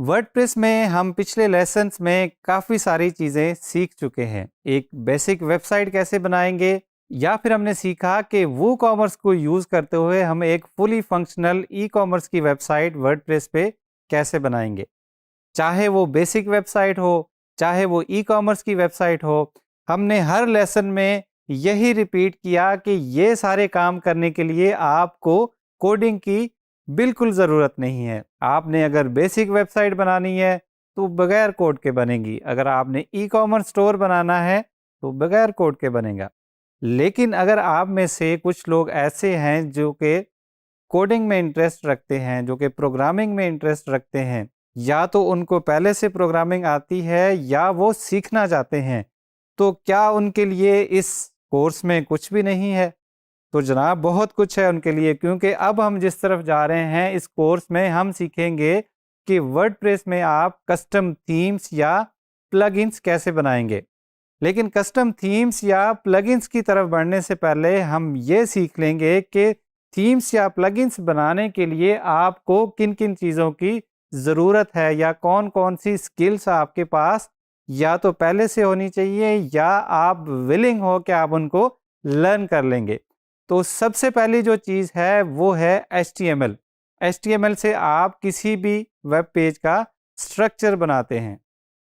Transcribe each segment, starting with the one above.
WordPress में हम पिछले लेसन्स में काफ़ी सारी चीज़ें सीख चुके हैं। एक बेसिक वेबसाइट कैसे बनाएंगे, या फिर हमने सीखा कि वो कॉमर्स को यूज़ करते हुए हम एक फुली फंक्शनल ई कॉमर्स की वेबसाइट वर्डप्रेस पे कैसे बनाएंगे। चाहे वो बेसिक वेबसाइट हो, चाहे वो ई कॉमर्स की वेबसाइट हो, हमने हर लेसन में यही रिपीट किया कि ये सारे काम करने के लिए आपको कोडिंग की बिल्कुल ज़रूरत नहीं है। आपने अगर बेसिक वेबसाइट बनानी है तो बगैर कोड के बनेगी, अगर आपने ई कॉमर्स स्टोर बनाना है तो बगैर कोड के बनेगा। लेकिन अगर आप में से कुछ लोग ऐसे हैं जो कि कोडिंग में इंटरेस्ट रखते हैं, जो कि प्रोग्रामिंग में इंटरेस्ट रखते हैं, या तो उनको पहले से प्रोग्रामिंग आती है या वो सीखना चाहते हैं, तो क्या उनके लिए इस कोर्स में कुछ भी नहीं है? तो जनाब बहुत कुछ है उनके लिए, क्योंकि अब हम जिस तरफ जा रहे हैं इस कोर्स में हम सीखेंगे कि वर्डप्रेस में आप कस्टम थीम्स या प्लगइन्स कैसे बनाएंगे। लेकिन कस्टम थीम्स या प्लगइन्स की तरफ बढ़ने से पहले हम ये सीख लेंगे कि थीम्स या प्लगइन्स बनाने के लिए आपको किन किन चीज़ों की ज़रूरत है, या कौन कौन सी स्किल्स आपके पास या तो पहले से होनी चाहिए या आप विलिंग हो कि आप उनको लर्न कर लेंगे। तो सबसे पहली जो चीज़ है वो है HTML। HTML से आप किसी भी वेब पेज का स्ट्रक्चर बनाते हैं।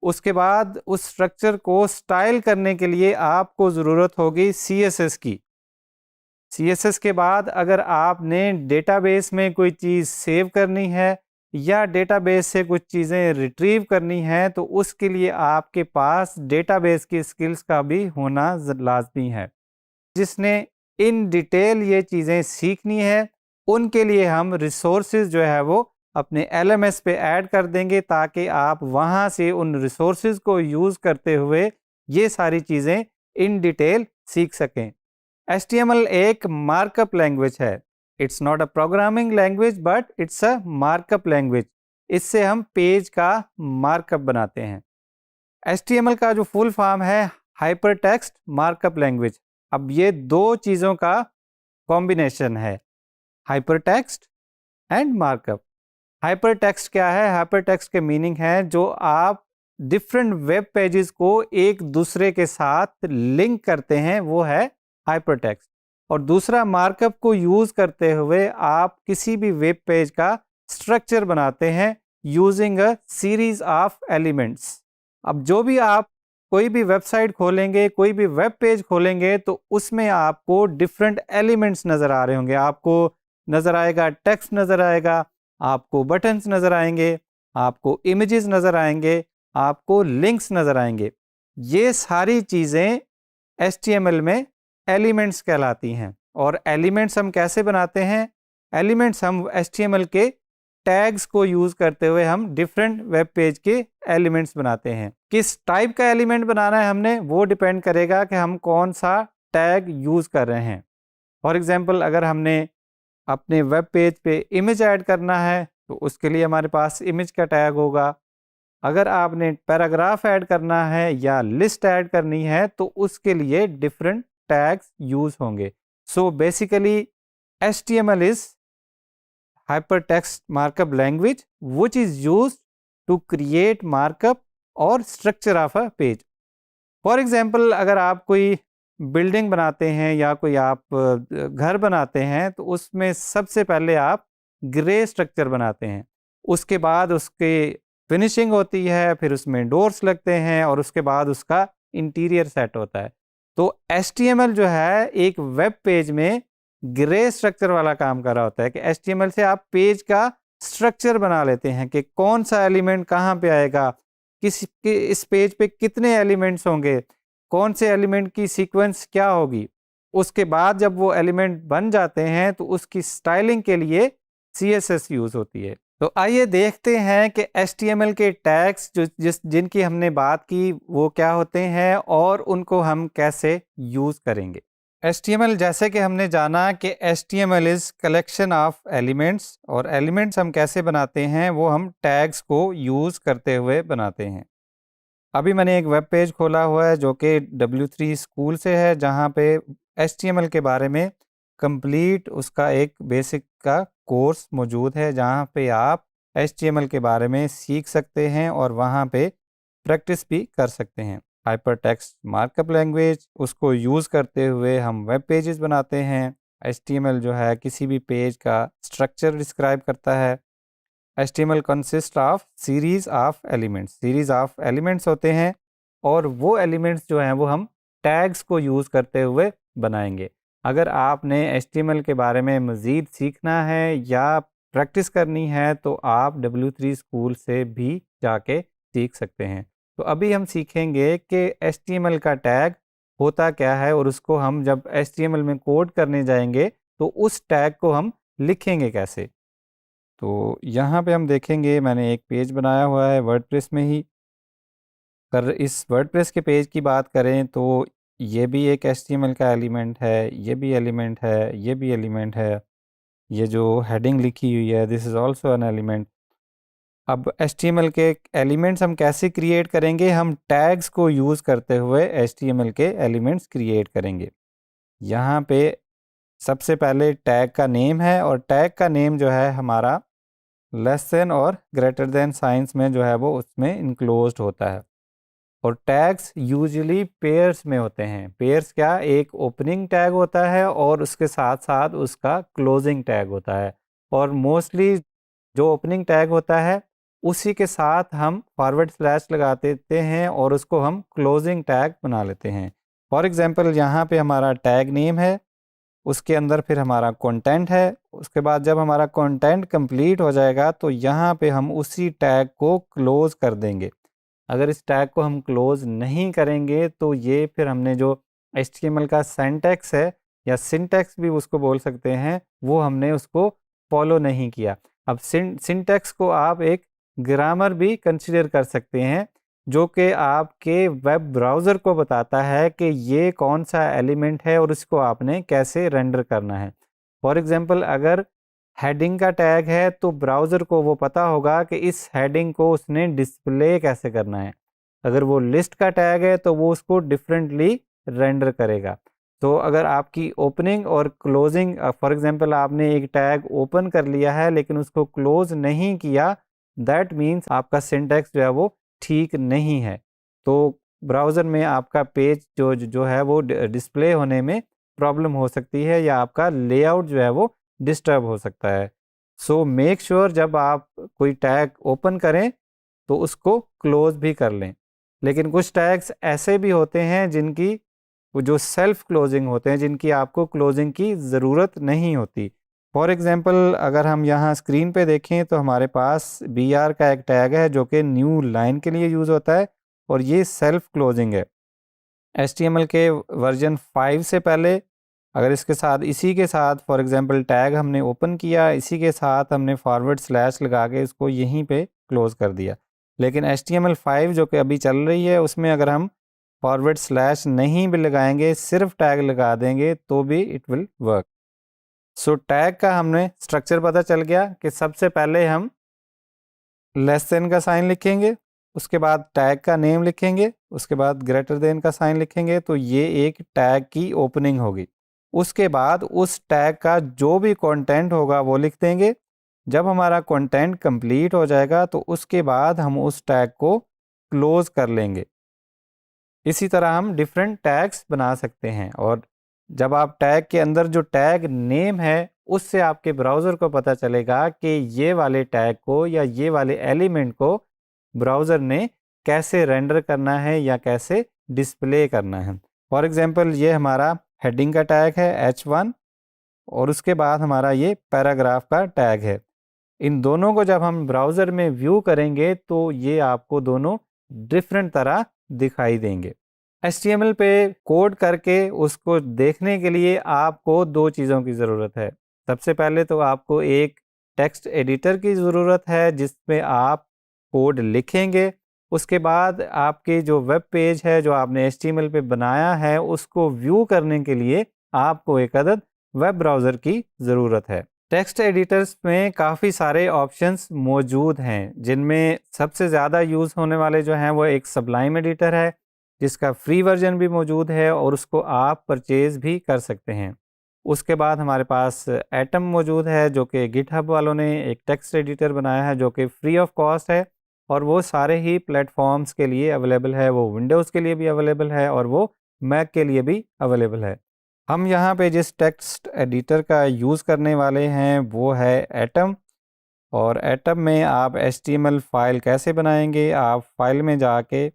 उसके बाद उस स्ट्रक्चर को स्टाइल करने के लिए आपको ज़रूरत होगी CSS की। CSS के बाद अगर आपने डेटाबेस में कोई चीज़ सेव करनी है या डेटाबेस से कुछ चीज़ें रिट्रीव करनी है, तो उसके लिए आपके पास डेटाबेस की स्किल्स का भी होना लाजमी है। जिसने इन डिटेल ये चीज़ें सीखनी है उनके लिए हम रिसोर्सेज जो है वो अपने LMS पे ऐड कर देंगे, ताकि आप वहाँ से उन रिसोर्सेज को यूज़ करते हुए ये सारी चीज़ें इन डिटेल सीख सकें। HTML एक मार्कअप लैंग्वेज है। It's not a programming language but it's a markup language. इससे हम पेज का मार्कअप बनाते हैं। HTML का जो फुल फॉर्म है हाइपर टेक्स्ट मार्कअप लैंग्वेज। अब ये दो चीज़ों का कॉम्बिनेशन है, hyper text and markup. Hyper text क्या है? हाइपर टेक्स्ट के मीनिंग है जो आप डिफरेंट वेब पेजेस को एक दूसरे के साथ लिंक करते हैं, वो है हाइपर टेक्स्ट। और दूसरा मार्कअप को यूज़ करते हुए आप किसी भी वेब पेज का स्ट्रक्चर बनाते हैं using a series of elements. अब जो भी आप कोई भी वेबसाइट खोलेंगे, कोई भी वेब पेज खोलेंगे, तो उसमें आपको डिफरेंट एलिमेंट्स नज़र आ रहे होंगे। आपको नज़र आएगा टेक्स्ट, नज़र आएगा, आपको बटन्स नज़र आएंगे, आपको इमेजेस नज़र आएंगे, आपको लिंक्स नज़र आएंगे। ये सारी चीज़ें HTML में एलिमेंट्स कहलाती हैं। और एलिमेंट्स हम कैसे बनाते हैं? एलिमेंट्स हम HTML के टैग्स को यूज़ करते हुए हम डिफरेंट वेब पेज के एलिमेंट्स बनाते हैं। किस टाइप का एलिमेंट बनाना है हमने, वो डिपेंड करेगा कि हम कौन सा टैग यूज़ कर रहे हैं। फॉर एग्जांपल, अगर हमने अपने वेब पेज पे इमेज ऐड करना है तो उसके लिए हमारे पास इमेज का टैग होगा। अगर आपने पैराग्राफ ऐड करना है या लिस्ट ऐड करनी है तो उसके लिए डिफरेंट टैग्स यूज़ होंगे। So basically HTML is hypertext markup language which is used to create markup or structure of a page. For example, अगर आप कोई बिल्डिंग बनाते हैं या कोई आप घर बनाते हैं तो उसमें सबसे पहले आप ग्रे स्ट्रक्चर बनाते हैं। उसके बाद उसके फिनिशिंग होती है, फिर उसमें डोर्स लगते हैं और उसके बाद उसका इंटीरियर सेट होता है। तो HTML जो है एक वेब पेज में ग्रे स्ट्रक्चर वाला काम कर रहा होता है कि HTML से आप पेज का स्ट्रक्चर बना लेते हैं कि कौन सा एलिमेंट कहाँ पे आएगा, इस पेज पे कितने एलिमेंट्स होंगे, कौन से एलिमेंट की सीक्वेंस क्या होगी। उसके बाद जब वो एलिमेंट बन जाते हैं तो उसकी स्टाइलिंग के लिए CSS यूज़ होती है। तो आइए देखते हैं कि HTML के टैग्स जिनकी हमने बात की वो क्या होते हैं और उनको हम कैसे यूज़ करेंगे। HTML, जैसे कि हमने जाना कि HTML is collection of elements, और एलिमेंट्स हम कैसे बनाते हैं वो हम टैग्स को यूज़ करते हुए बनाते हैं। अभी मैंने एक वेब पेज खोला हुआ है जो कि W3 स्कूल से है, जहाँ पे HTML के बारे में कंप्लीट उसका एक बेसिक का कोर्स मौजूद है, जहाँ पे आप HTML के बारे में सीख सकते हैं और वहाँ पे प्रैक्टिस भी कर सकते हैं। हाइपर टेक्स्ट मार्कअप लैंग्वेज, उसको यूज़ करते हुए हम वेब पेजेस बनाते हैं। HTML जो है किसी भी पेज का स्ट्रक्चर डिस्क्राइब करता है। HTML consist of series of elements, series of elements होते हैं और वो एलिमेंट्स जो हैं वो हम टैग्स को यूज़ करते हुए बनाएंगे। अगर आपने HTML के बारे में मज़ीद सीखना है या प्रैक्टिस करनी है तो आप W3 स्कूल से भी जाके सीख सकते हैं। तो अभी हम सीखेंगे कि HTML का टैग होता क्या है और उसको हम जब HTML में कोड करने जाएंगे तो उस टैग को हम लिखेंगे कैसे। तो यहाँ पे हम देखेंगे, मैंने एक पेज बनाया हुआ है वर्डप्रेस में ही। अगर इस वर्डप्रेस के पेज की बात करें तो ये भी एक HTML का एलिमेंट है, ये भी एलिमेंट है, ये भी एलिमेंट है। ये जो हेडिंग लिखी हुई है this is also an element. अब HTML के एलिमेंट्स हम कैसे क्रिएट करेंगे? हम टैग्स को यूज़ करते हुए HTML के एलिमेंट्स क्रिएट करेंगे। यहाँ पे सबसे पहले टैग का नेम है और टैग का नेम जो है हमारा लेस देन और ग्रेटर देन साइंस में जो है वो उसमें इनक्लोज्ड होता है। और टैग्स यूजुअली पेयर्स में होते हैं। पेयर्स क्या, एक ओपनिंग टैग होता है और उसके साथ साथ उसका क्लोजिंग टैग होता है। और मोस्टली जो ओपनिंग टैग होता है उसी के साथ हम फॉरवर्ड स्लैश लगा देते हैं और उसको हम क्लोजिंग टैग बना लेते हैं। फॉर एग्जांपल यहाँ पे हमारा टैग नेम है, उसके अंदर फिर हमारा कंटेंट है। उसके बाद जब हमारा कंटेंट कंप्लीट हो जाएगा तो यहाँ पे हम उसी टैग को क्लोज कर देंगे। अगर इस टैग को हम क्लोज नहीं करेंगे तो ये फिर हमने जो HTML का सिंटैक्स है या सिंटैक्स भी उसको बोल सकते हैं, वो हमने उसको फॉलो नहीं किया। अब सिंटैक्स को आप एक ग्रामर भी कंसिडर कर सकते हैं जो कि आपके वेब ब्राउज़र को बताता है कि ये कौन सा एलिमेंट है और उसको आपने कैसे रेंडर करना है। फॉर एग्जांपल अगर हेडिंग का टैग है तो ब्राउज़र को वो पता होगा कि इस हेडिंग को उसने डिस्प्ले कैसे करना है। अगर वो लिस्ट का टैग है तो वो उसको डिफरेंटली रेंडर करेगा। तो अगर आपकी ओपनिंग और क्लोजिंग, फॉर एग्जांपल आपने एक टैग ओपन कर लिया है लेकिन उसको क्लोज नहीं किया, दैट मीन्स आपका सिंटैक्स जो है वो ठीक नहीं है। तो ब्राउज़र में आपका पेज जो है वो डिस्प्ले होने में प्रॉब्लम हो सकती है या आपका लेआउट जो है वो डिस्टर्ब हो सकता है। सो मेक श्योर जब आप कोई टैग ओपन करें तो उसको क्लोज भी कर लें। लेकिन कुछ टैग्स ऐसे भी होते हैं जिनकी वो जो सेल्फ क्लोजिंग होते हैं, जिनकी आपको क्लोजिंग की ज़रूरत नहीं होती। फॉर एग्जांपल अगर हम यहाँ स्क्रीन पे देखें तो हमारे पास BR का एक टैग है जो कि न्यू लाइन के लिए यूज़ होता है और ये सेल्फ क्लोजिंग है। HTML के वर्जन 5 से पहले अगर इसके साथ इसी के साथ फॉर एग्जांपल टैग हमने ओपन किया, इसी के साथ हमने फॉरवर्ड स्लैश लगा के इसको यहीं पे क्लोज कर दिया। लेकिन HTML 5 जो कि अभी चल रही है उसमें अगर हम फॉरवर्ड स्लैश नहीं भी लगाएंगे, सिर्फ टैग लगा देंगे तो भी it will work. So tag का हमने स्ट्रक्चर पता चल गया कि सबसे पहले हम लेस देन का साइन लिखेंगे, उसके बाद टैग का नेम लिखेंगे, उसके बाद ग्रेटर देन का साइन लिखेंगे, तो ये एक टैग की ओपनिंग होगी। उसके बाद उस टैग का जो भी कंटेंट होगा वो लिख देंगे। जब हमारा कंटेंट कंप्लीट हो जाएगा तो उसके बाद हम उस टैग को क्लोज कर लेंगे। इसी तरह हम डिफरेंट टैग्स बना सकते हैं और जब आप टैग के अंदर जो टैग नेम है उससे आपके ब्राउज़र को पता चलेगा कि ये वाले टैग को या ये वाले एलिमेंट को ब्राउज़र ने कैसे रेंडर करना है या कैसे डिस्प्ले करना है। फॉर एग्जांपल ये हमारा हेडिंग का टैग है H1 और उसके बाद हमारा ये पैराग्राफ का टैग है। इन दोनों को जब हम ब्राउज़र में व्यू करेंगे तो ये आपको दोनों डिफरेंट तरह दिखाई देंगे। HTML पे कोड करके उसको देखने के लिए आपको दो चीज़ों की ज़रूरत है। सबसे पहले तो आपको एक टेक्स्ट एडिटर की ज़रूरत है जिसमें आप कोड लिखेंगे। उसके बाद आपके जो वेब पेज है जो आपने HTML पे बनाया है उसको व्यू करने के लिए आपको एक अदद वेब ब्राउज़र की ज़रूरत है। टेक्स्ट एडिटर्स में काफ़ी सारे ऑप्शंस मौजूद हैं जिनमें सबसे ज़्यादा यूज़ होने वाले जो हैं वो एक सबलाइम एडिटर है जिसका फ्री वर्जन भी मौजूद है और उसको आप परचेज़ भी कर सकते हैं। उसके बाद हमारे पास एटम मौजूद है जो कि गिटहब वालों ने एक टेक्स्ट एडिटर बनाया है जो कि फ्री ऑफ कॉस्ट है और वो सारे ही प्लेटफॉर्म्स के लिए अवेलेबल है। वो विंडोज़ के लिए भी अवेलेबल है और वो मैक के लिए भी अवेलेबल है। हम यहाँ पे जिस टेक्स्ट एडिटर का यूज़ करने वाले हैं वो है एटम। और एटम में आप HTML फाइल कैसे बनाएंगे, आप फाइल में जाके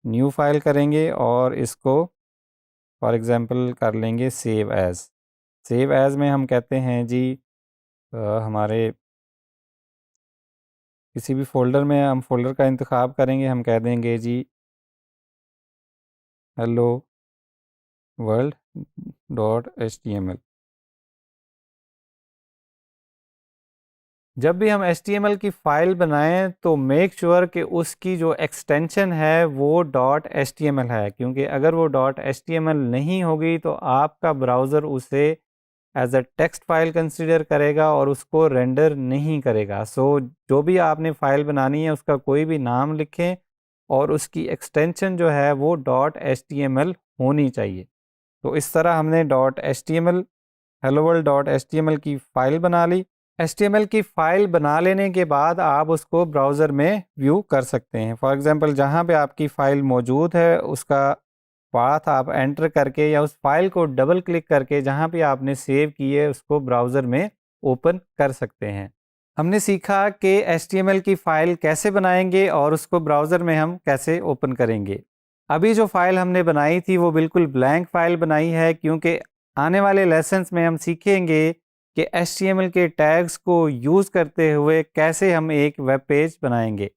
न्यू फाइल करेंगे और इसको फॉर एग्ज़ाम्पल कर लेंगे सेव एज़। सेव एज़ में हम कहते हैं जी हमारे किसी भी फ़ोल्डर में हम फ़ोल्डर का इंतखाब करेंगे, हम कह देंगे जी हेलो वर्ल्ड .html। जब भी हम HTML की फ़ाइल बनाएं तो मेक श्योर कि उसकी जो एक्सटेंशन है वो .html है, क्योंकि अगर वो .html नहीं होगी तो आपका ब्राउज़र उसे as a text file consider करेगा और उसको रेंडर नहीं करेगा। सो जो भी आपने फ़ाइल बनानी है उसका कोई भी नाम लिखें और उसकी एक्सटेंशन जो है वो .html होनी चाहिए। तो इस तरह हमने .html हेलो वर्ल्ड .html की फ़ाइल बना ली। HTML की फ़ाइल बना लेने के बाद आप उसको ब्राउज़र में व्यू कर सकते हैं। फॉर एग्ज़ाम्पल जहाँ पे आपकी फ़ाइल मौजूद है उसका पाथ आप एंटर करके या उस फाइल को डबल क्लिक करके जहाँ पे आपने सेव की है उसको ब्राउज़र में ओपन कर सकते हैं। हमने सीखा कि HTML की फ़ाइल कैसे बनाएंगे और उसको ब्राउज़र में हम कैसे ओपन करेंगे। अभी जो फ़ाइल हमने बनाई थी वो बिल्कुल ब्लैंक फ़ाइल बनाई है, क्योंकि आने वाले लेसन्स में हम सीखेंगे कि HTML के टैग्स को यूज़ करते हुए कैसे हम एक वेब पेज बनाएंगे।